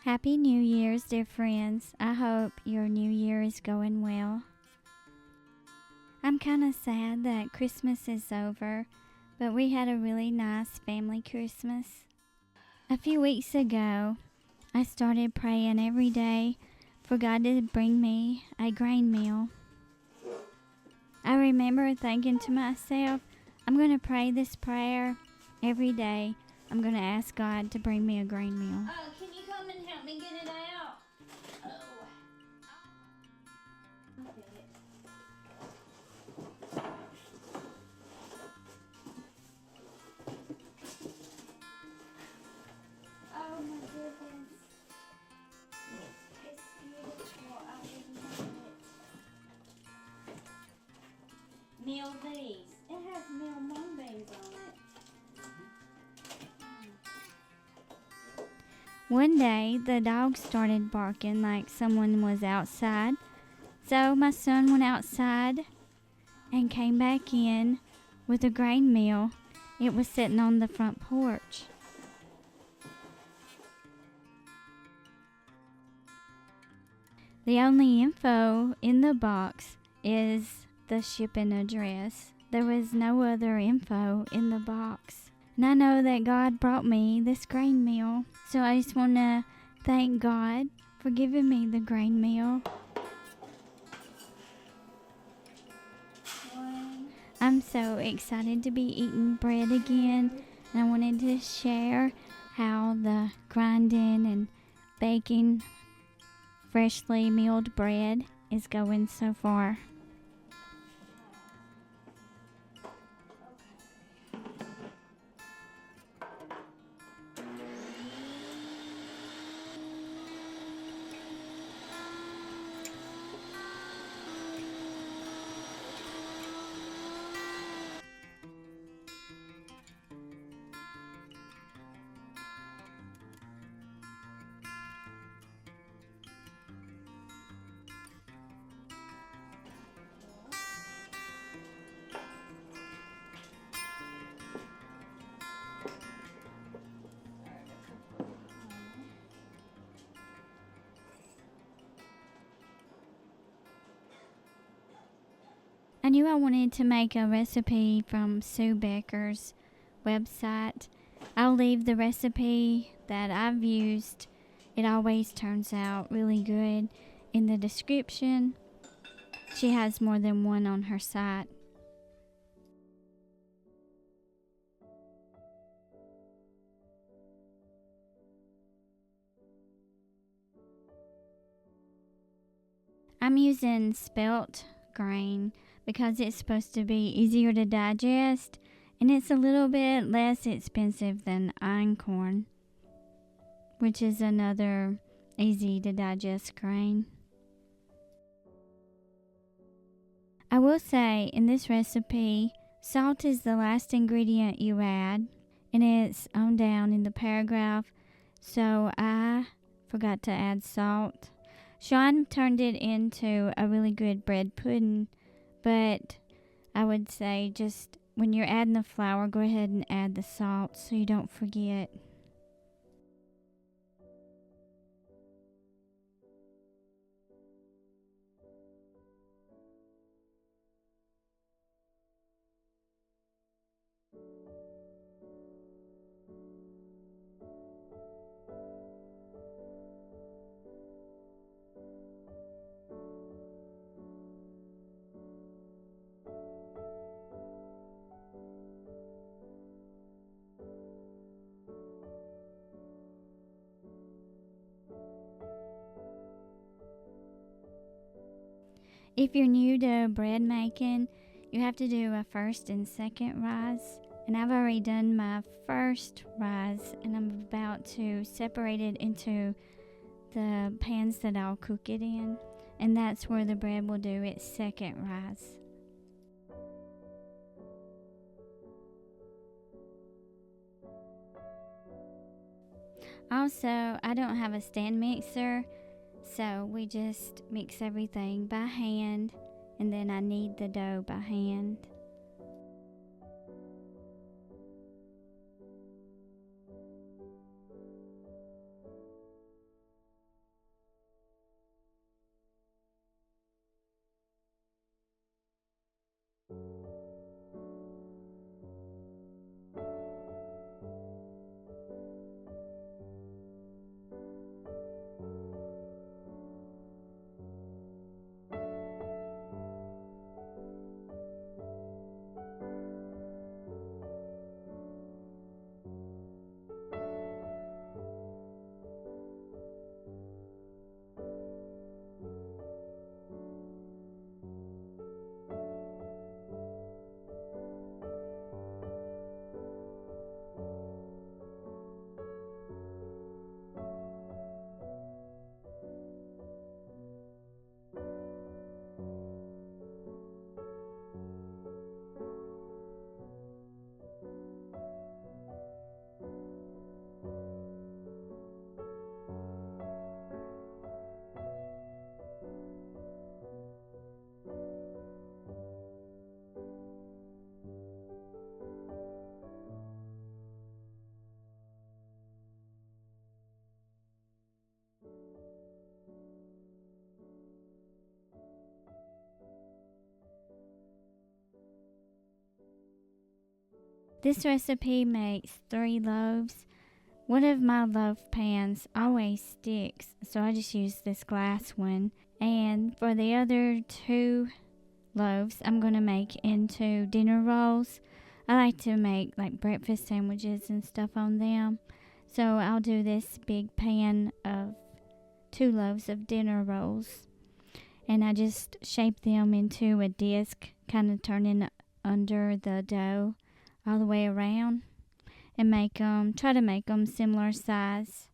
Happy New Year's, dear friends. I hope your new year is going well. I'm kind of sad that Christmas is over, but we had a really nice family Christmas. A few weeks ago, I started praying every day for God to bring me a grain meal. I remember thinking to myself, I'm going to pray this prayer every day. I'm going to ask God to bring me a grain meal. Oh, can you come and help me get it out? Oh. I'll get it. Oh my goodness. It's beautiful. I didn't know it. Meal these. It has meal mung beans on it. One day, the dog started barking like someone was outside. So my son went outside and came back in with a grain meal. It was sitting on the front porch. The only info in the box is the shipping address. There was no other info in the box. And I know that God brought me this grain meal. So I just want to thank God for giving me the grain meal. I'm so excited to be eating bread again. And I wanted to share how the grinding and baking freshly milled bread is going so far. I knew I wanted to make a recipe from Sue Becker's website. I'll leave the recipe that I've used. It always turns out really good in the description. She has more than one on her site. I'm using spelt grain because it's supposed to be easier to digest and it's a little bit less expensive than einkorn, which is another easy to digest grain. I will say in this recipe, salt is the last ingredient you add, and it's on down in the paragraph, so I forgot to add salt. Sean turned it into a really good bread pudding, but I would say just when you're adding the flour, go ahead and add the salt so you don't forget. If you're new to bread making, you have to do a first and second rise. And I've already done my first rise, and I'm about to separate it into the pans that I'll cook it in. And that's where the bread will do its second rise. Also, I don't have a stand mixer, so we just mix everything by hand, and then I knead the dough by hand. This recipe makes 3 loaves. One of my loaf pans always sticks, so I just use this glass one. And for the other 2 loaves, I'm going to make into dinner rolls. I like to make like breakfast sandwiches and stuff on them. So I'll do this big pan of 2 loaves of dinner rolls. And I just shape them into a disc, kind of turning under the dough all the way around. And try to make them similar size.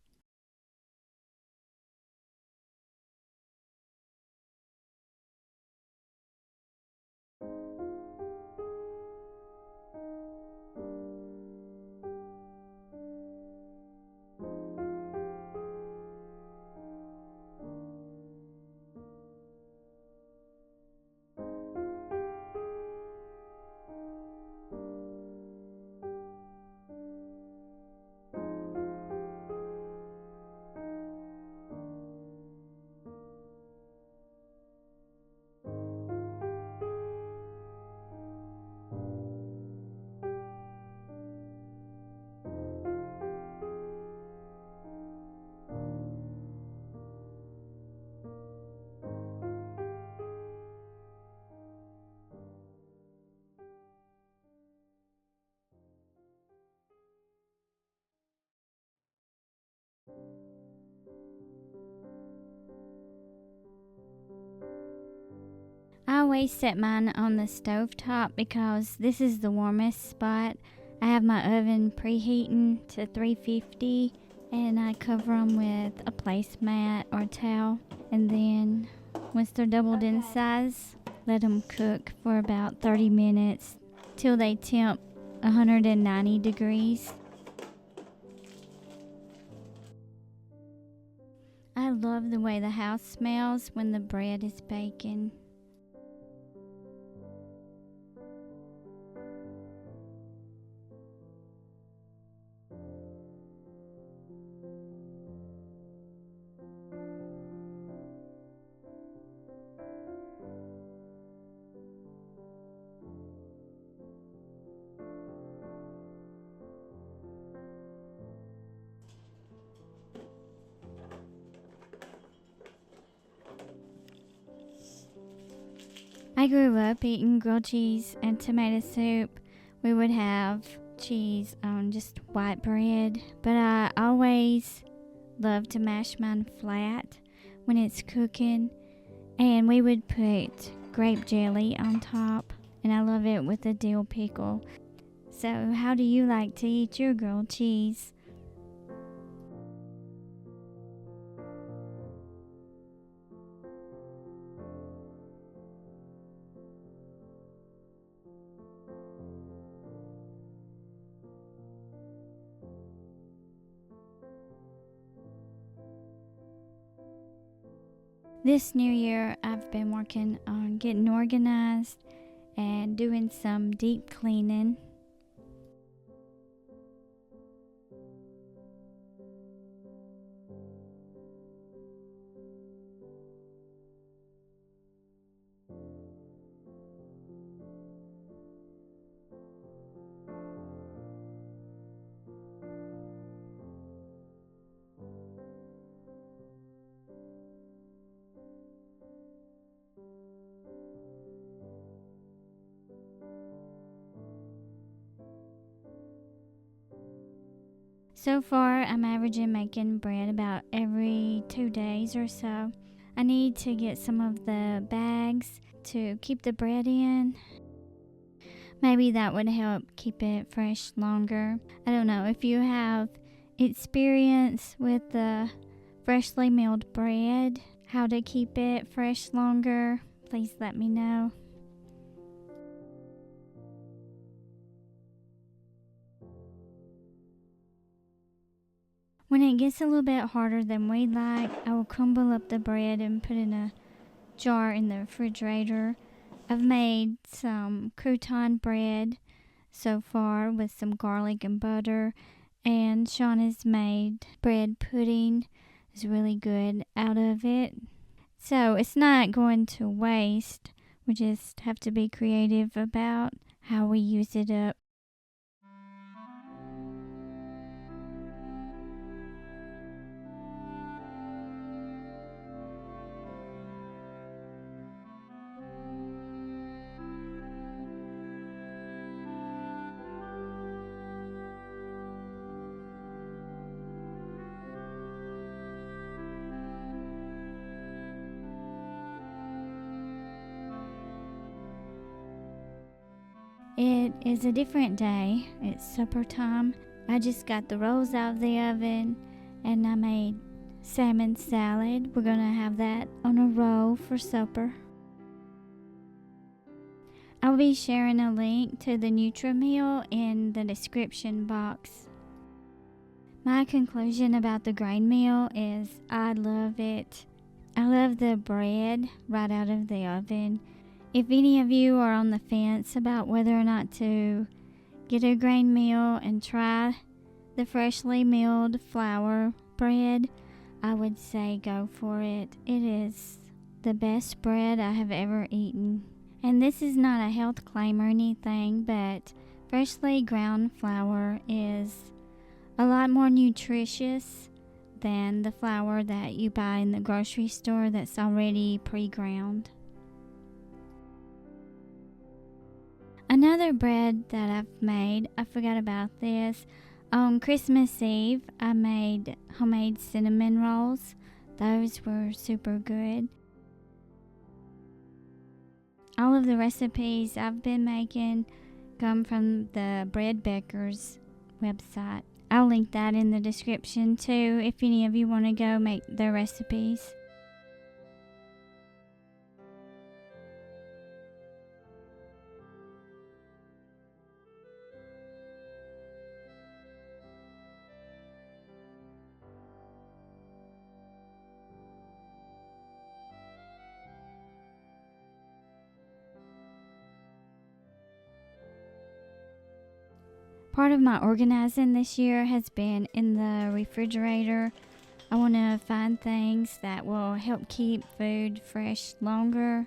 I always set mine on the stove top because this is the warmest spot. I have my oven preheating to 350 and I cover them with a placemat or towel. And then once they're doubled in size, let them cook for about 30 minutes till they temp 190 degrees. I love the way the house smells when the bread is baking. I grew up eating grilled cheese and tomato soup. We would have cheese on just white bread, but I always love to mash mine flat when it's cooking, and we would put grape jelly on top, and I love it with a dill pickle. So how do you like to eat your grilled cheese? This new year, I've been working on getting organized and doing some deep cleaning. So far, I'm averaging making bread about every 2 days or so. I need to get some of the bags to keep the bread in. Maybe that would help keep it fresh longer. I don't know if you have experience with the freshly milled bread, how to keep it fresh longer. Please let me know. When it gets a little bit harder than we'd like, I will crumble up the bread and put in a jar in the refrigerator. I've made some crouton bread so far with some garlic and butter, and Sean has made bread pudding. It's really good out of it. So it's not going to waste. We just have to be creative about how we use it up. It is a different day. It's supper time. I just got the rolls out of the oven and I made salmon salad. We're gonna have that on a roll for supper. I'll be sharing a link to the Nutri-Meal in the description box. My conclusion about the grain meal is I love it. I love the bread right out of the oven. If any of you are on the fence about whether or not to get a grain meal and try the freshly milled flour bread, I would say go for it. It is the best bread I have ever eaten. And this is not a health claim or anything, but freshly ground flour is a lot more nutritious than the flour that you buy in the grocery store that's already pre-ground. Another bread that I've made, I forgot about this. On Christmas Eve, I made homemade cinnamon rolls. Those were super good. All of the recipes I've been making come from the Bread Baker's website. I'll link that in the description too if any of you want to go make their recipes. Part of my organizing this year has been in the refrigerator. I want to find things that will help keep food fresh longer.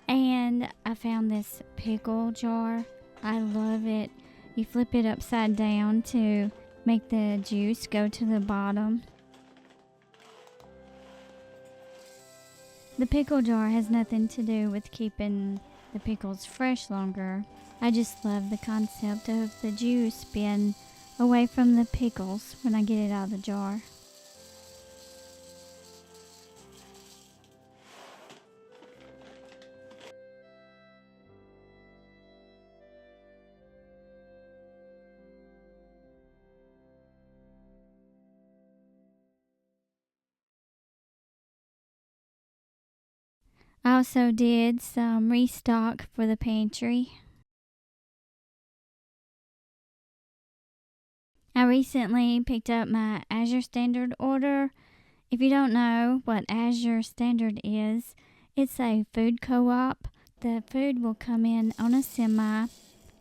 And I found this pickle jar. I love it. You flip it upside down to make the juice go to the bottom. The pickle jar has nothing to do with keeping the pickles fresh longer. I just love the concept of the juice being away from the pickles when I get it out of the jar. I also did some restock for the pantry. I recently picked up my Azure Standard order. If you don't know what Azure Standard is, it's a food co-op. The food will come in on a semi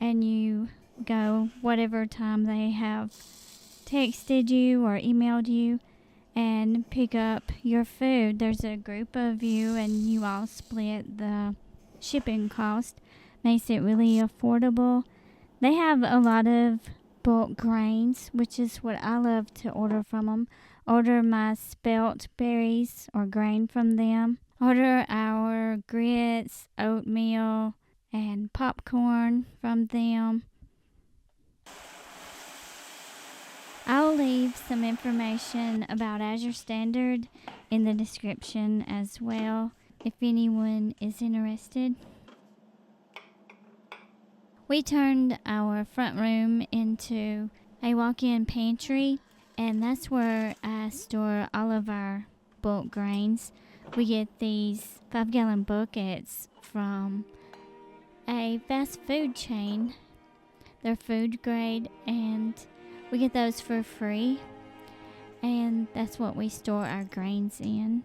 and you go whatever time they have texted you or emailed you and pick up your food. There's a group of you and you all split the shipping cost. Makes it really affordable. They have a lot of bulk grains, which is what I love to order from them. Order my spelt berries or grain from them. Order our grits, oatmeal, and popcorn from them. I'll leave some information about Azure Standard in the description as well if anyone is interested. We turned our front room into a walk-in pantry, and that's where I store all of our bulk grains. We get these 5-gallon buckets from a fast food chain. They're food grade, and we get those for free, and that's what we store our grains in.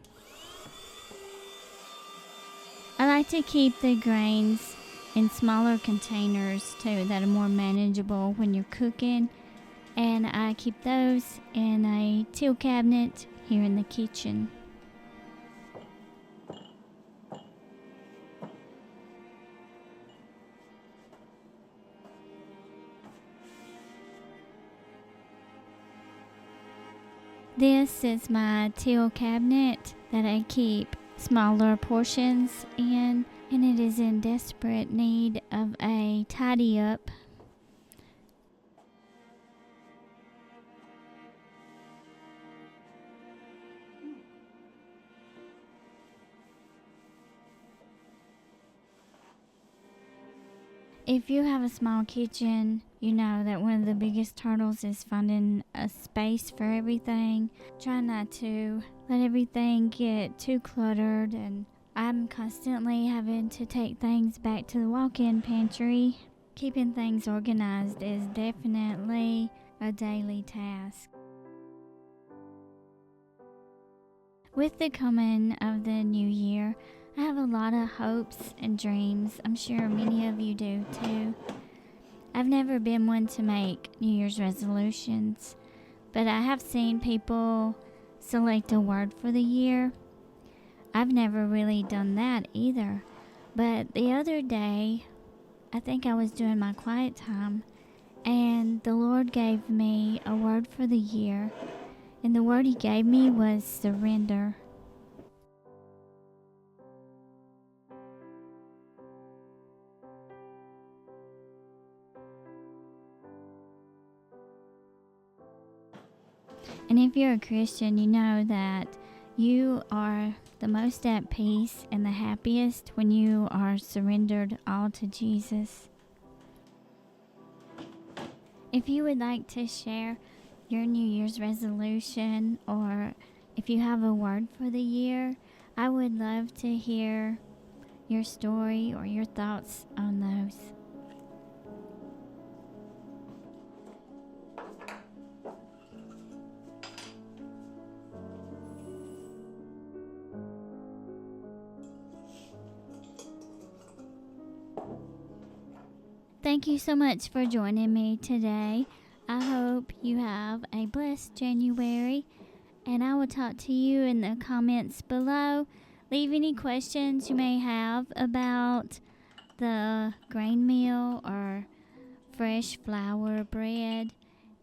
I like to keep the grains in smaller containers too that are more manageable when you're cooking, and I keep those in a teal cabinet here in the kitchen. This is my teal cabinet that I keep smaller portions in, and it is in desperate need of a tidy up. If you have a small kitchen, you know that one of the biggest hurdles is finding a space for everything. Try not to let everything get too cluttered, and I'm constantly having to take things back to the walk-in pantry. Keeping things organized is definitely a daily task. With the coming of the new year, I have a lot of hopes and dreams. I'm sure many of you do too. I've never been one to make New Year's resolutions, but I have seen people select a word for the year. I've never really done that either, but the other day, I think I was doing my quiet time, and the Lord gave me a word for the year, and the word He gave me was surrender. And if you're a Christian, you know that you are the most at peace and the happiest when you are surrendered all to Jesus. If you would like to share your New Year's resolution, or if you have a word for the year, I would love to hear your story or your thoughts on those. Thank you so much for joining me today. I hope you have a blessed January, and I will talk to you in the comments below. Leave any questions you may have about the grain meal or fresh flour bread,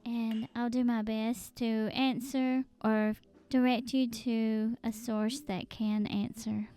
and I'll do my best to answer or direct you to a source that can answer.